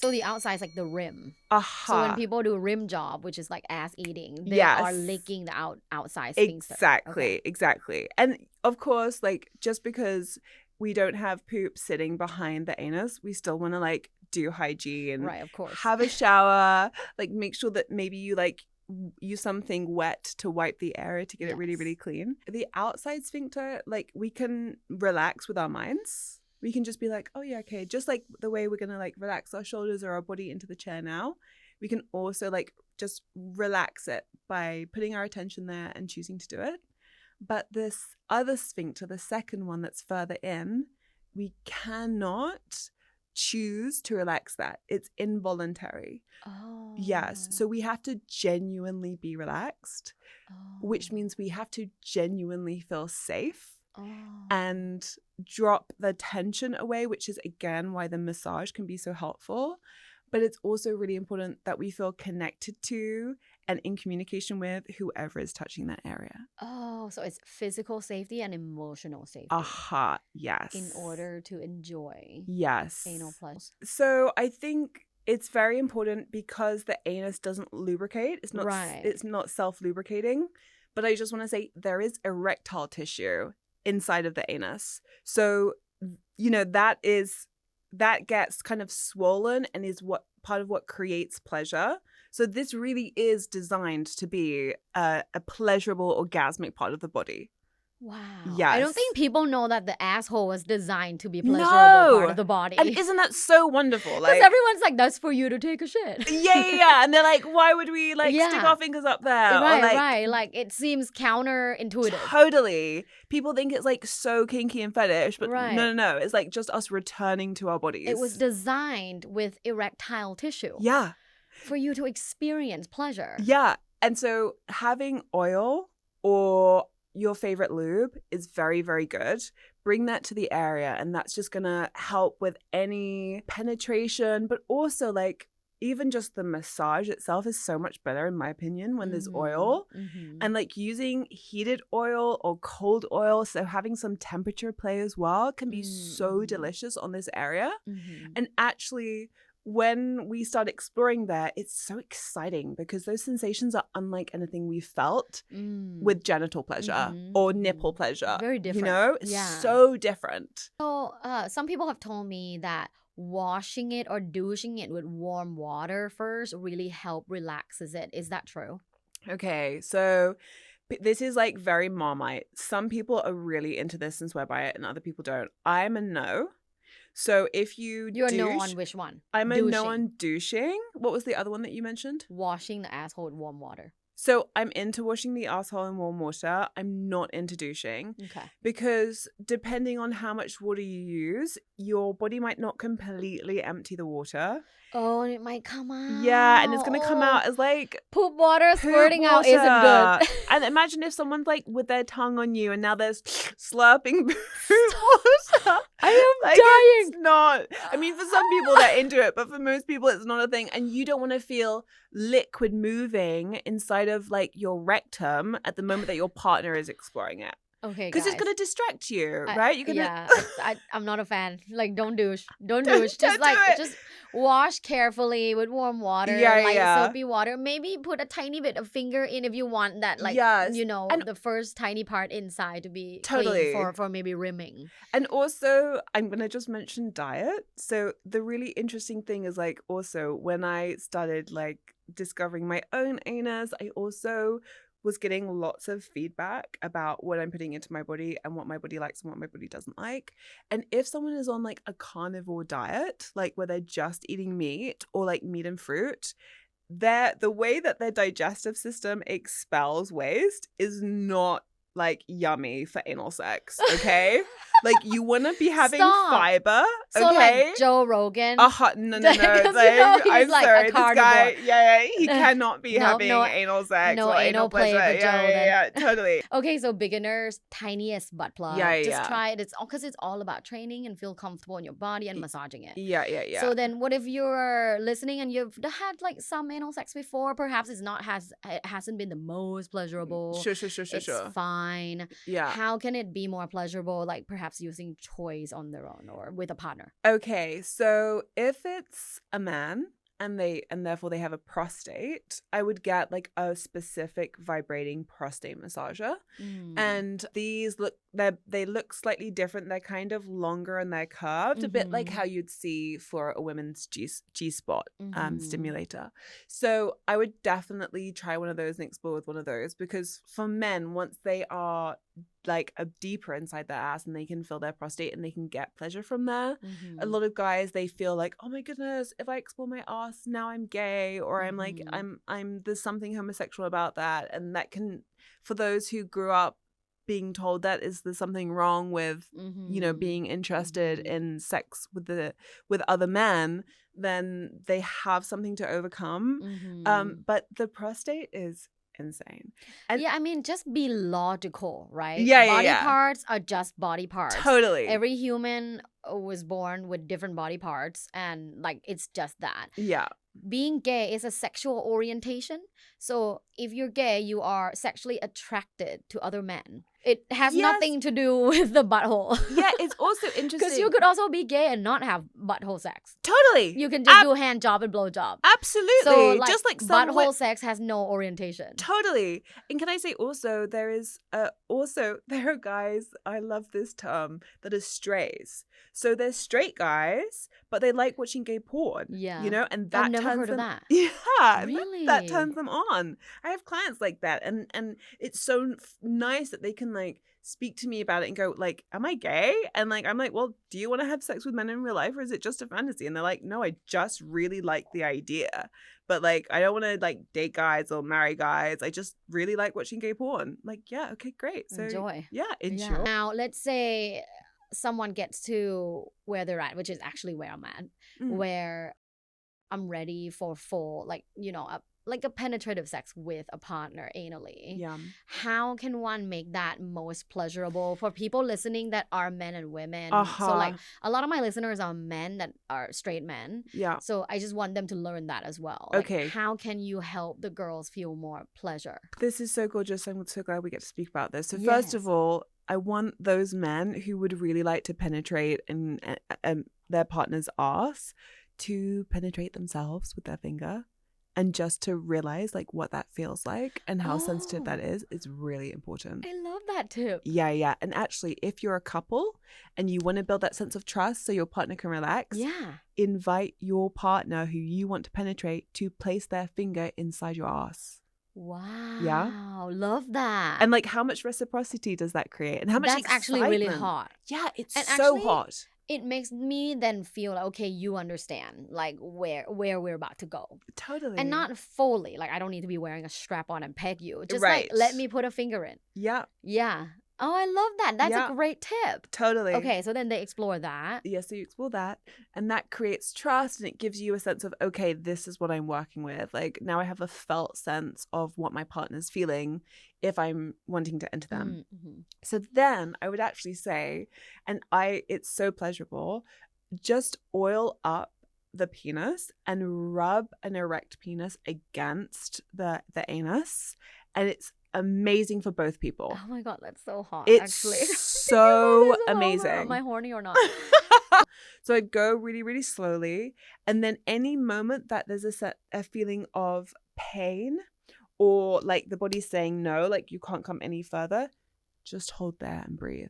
So the outside is like the rim. Aha. So when people do rim job, which is like ass eating, they Yes. are licking the outside sphincter. Exactly. And of course, like, just because we don't have poop sitting behind the anus, we still want to like do hygiene. Right, of course. Have a shower, like make sure that maybe you like use something wet to wipe the area to get it really, really clean. The outside sphincter, like, we can relax with our minds. We can just be like, oh yeah, okay, just like the way we're gonna like relax our shoulders or our body into the chair now, we can also like just relax it by putting our attention there and choosing to do it. But this other sphincter, the second one that's further in, we cannot choose to relax that. It's involuntary. Oh. Yes. So we have to genuinely be relaxed, which means we have to genuinely feel safe and drop the tension away, which is again why the massage can be so helpful. But it's also really important that we feel connected to and in communication with whoever is touching that area. Oh, so it's physical safety and emotional safety. Aha, yes. In order to enjoy anal pleasure. So I think it's very important because the anus doesn't lubricate. It's not It's not self-lubricating. But I just want to say there is erectile tissue inside of the anus. So, you know, that gets kind of swollen and is what part of what creates pleasure. So this really is designed to be a pleasurable, orgasmic part of the body. Wow. Yes. I don't think people know that the asshole was designed to be a pleasurable part of the body. And isn't that so wonderful? Because everyone's like, that's for you to take a shit. Yeah. And they're like, why would we like stick our fingers up there? Right. Like, it seems counterintuitive. Totally. People think it's like so kinky and fetish, but no. It's like just us returning to our bodies. It was designed with erectile tissue. Yeah. For you to experience pleasure. Yeah. And so having oil or your favorite lube is very, very good. Bring that to the area, and that's just gonna help with any penetration, but also like even just the massage itself is so much better in my opinion when there's oil. And like using heated oil or cold oil, so having some temperature play as well can be so delicious on this area. And actually, when we start exploring that, it's so exciting because those sensations are unlike anything we felt with genital pleasure or nipple pleasure. Very different. You know? It's so different. So some people have told me that washing it or douching it with warm water first really help relaxes it. Is that true? Okay, so this is like very Marmite. Some people are really into this and swear by it and other people don't. I'm a no. So if you're a no on which one? I'm a no on douching. What was the other one that you mentioned? Washing the asshole with warm water. So I'm into washing the asshole in warm water. I'm not into douching. Okay. Because depending on how much water you use, your body might not completely empty the water. Oh, and it might come out. Yeah, and it's going to come out as like poop water squirting out isn't good. And imagine if someone's like with their tongue on you and now there's slurping poop water. I am like, dying. It's not. I mean, for some people they're into it, but for most people it's not a thing. And you don't want to feel liquid moving inside of like your rectum at the moment that your partner is exploring it. Okay, because it's gonna distract you, right? You're gonna. Yeah, I'm not a fan. Like, don't douche. Just wash carefully with warm water, soapy water. Maybe put a tiny bit of finger in if you want that, like, you know, and the first tiny part inside to be clean for maybe rimming. And also, I'm gonna just mention diet. So the really interesting thing is like also when I started like discovering my own anus, I also was getting lots of feedback about what I'm putting into my body and what my body likes and what my body doesn't like. And if someone is on like a carnivore diet, like where they're just eating meat or like meat and fruit, the way that their digestive system expels waste is not like yummy for anal sex, okay? Like you want to be having fiber, okay? So like Joe Rogan. No. Like, you know, I'm like sorry, this guy, he cannot be having anal sex no or anal play pleasure. with Joe. Yeah, totally. Okay, so beginners, tiniest butt plug. Just try it. It's all because it's all about training and feel comfortable in your body and massaging it. Yeah. So then, what if you're listening and you've had like some anal sex before? Perhaps it hasn't been the most pleasurable. Sure. It's fine. Yeah. How can it be more pleasurable? Like perhaps perhaps using toys on their own or with a partner? Okay, so if it's a man and therefore they have a prostate, I would get like a specific vibrating prostate massager. And these they look slightly different. They're kind of longer and they're curved, a bit like how you'd see for a women's G-spot stimulator. So I would definitely try one of those and explore with one of those, because for men, once they are like a deeper inside their ass and they can feel their prostate and they can get pleasure from there. A lot of guys, they feel like, oh my goodness, if I explore my ass, now I'm gay, or I'm like, I'm there's something homosexual about that. And that can, for those who grew up being told that there's something wrong with, you know, being interested in sex with other men, then they have something to overcome. But the prostate is insane. And yeah, I mean, just be logical, right? Body parts are just body parts. Totally. Every human was born with different body parts, and like it's just that. Yeah. Being gay is a sexual orientation. So if you're gay, you are sexually attracted to other men. It has nothing to do with the butthole. Yeah, it's also interesting. Because you could also be gay and not have butthole sex. Totally. You can just do hand job and blow job. Absolutely. So like, just like butthole sex has no orientation. Totally. And can I say also, there are guys, I love this term, that are strays. So they're straight guys, but they like watching gay porn. Yeah. You know, and that I've never heard of that. Yeah. Really? That turns them on. I have clients like that, and it's so nice that they can like speak to me about it and go like, am I gay? And like, I'm like, well, do you want to have sex with men in real life, or is it just a fantasy? And they're like, no, I just really like the idea, but like, I don't want to like date guys or marry guys. I just really like watching gay porn. Like, yeah, okay, great. So enjoy. Yeah, enjoy. Yeah. Now, let's say someone gets to where they're at, which is actually where I'm at, where I'm ready for full, like, you know, like a penetrative sex with a partner anally. Yeah. How can one make that most pleasurable for people listening that are men and women? So like a lot of my listeners are men that are straight men. Yeah. So I just want them to learn that as well. Okay. Like, how can you help the girls feel more pleasure? This is so gorgeous. I'm so glad we get to speak about this. So first of all, I want those men who would really like to penetrate in their partner's arse to penetrate themselves with their finger, and just to realize like what that feels like and how sensitive that is really important. I love that tip. Yeah. And actually, if you're a couple and you want to build that sense of trust so your partner can relax, invite your partner who you want to penetrate to place their finger inside your ass. Wow. Yeah. Love that. And like, how much reciprocity does that create? And how much That's actually really hot. Yeah, it's and so actually, hot. It makes me then feel like, okay, you understand like where we're about to go. Totally. And not fully. Like, I don't need to be wearing a strap on and peg you. Just like, let me put a finger in. Yeah. Yeah. Oh, I love that. That's a great tip. Totally. Okay, so then they explore that. Yeah, so you explore that. And that creates trust, and it gives you a sense of, okay, this is what I'm working with. Like, now I have a felt sense of what my partner's feeling if I'm wanting to enter them. So then I would actually say, and it's so pleasurable, just oil up the penis and rub an erect penis against the anus, and it's amazing for both people. Oh my god, that's so hot. It's actually so amazing. Am I horny or not? So I'd go really, really slowly, and then any moment that there's a feeling of pain, or like the body's saying no, like you can't come any further, just hold there and breathe.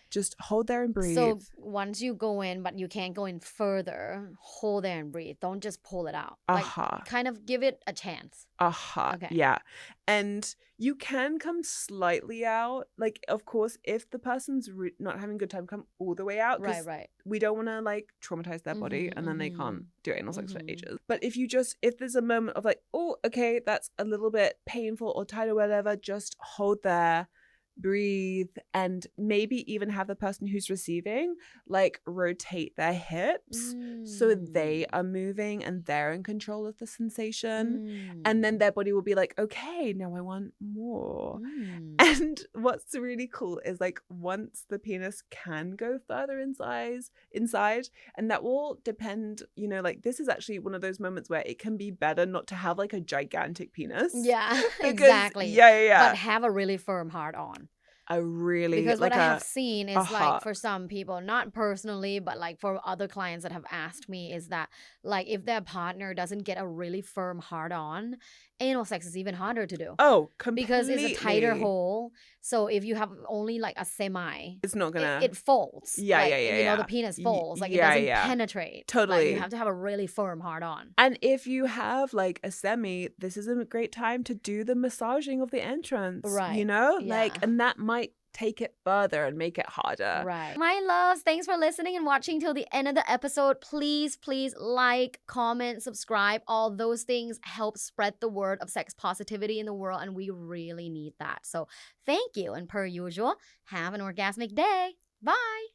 Just hold there and breathe. So once you go in, but you can't go in further, hold there and breathe. Don't just pull it out. Like, kind of give it a chance. Okay. Yeah. And you can come slightly out. Like, of course, if the person's not having a good time, come all the way out. Right. We don't want to like traumatize their body and then they can't do anal sex for ages. But if there's a moment of like, oh, okay, that's a little bit painful or tight or whatever, just hold there, breathe, and maybe even have the person who's receiving like rotate their hips so they are moving and they're in control of the sensation, and then their body will be like, okay, now I want more. And what's really cool is like, once the penis can go further inside, and that will depend, you know, like this is actually one of those moments where it can be better not to have like a gigantic penis. Yeah, exactly. Yeah. But have a really firm hard on. because what I have seen is like for some people, not personally, but like for other clients that have asked me, is that like if their partner doesn't get a really firm hard on, anal sex is even harder to do. Oh, completely. Because it's a tighter hole. So if you have only like a semi, it's not gonna. It folds. Yeah, like, yeah. You know, the penis folds. Like it doesn't penetrate. Totally. Like, you have to have a really firm hard on. And if you have like a semi, this is a great time to do the massaging of the entrance. Right. You know, like, and that might take it further and make it harder. Right. My loves, thanks for listening and watching till the end of the episode. Please like, comment, subscribe. All those things help spread the word of sex positivity in the world, and we really need that. So thank you, and per usual, have an orgasmic day. Bye.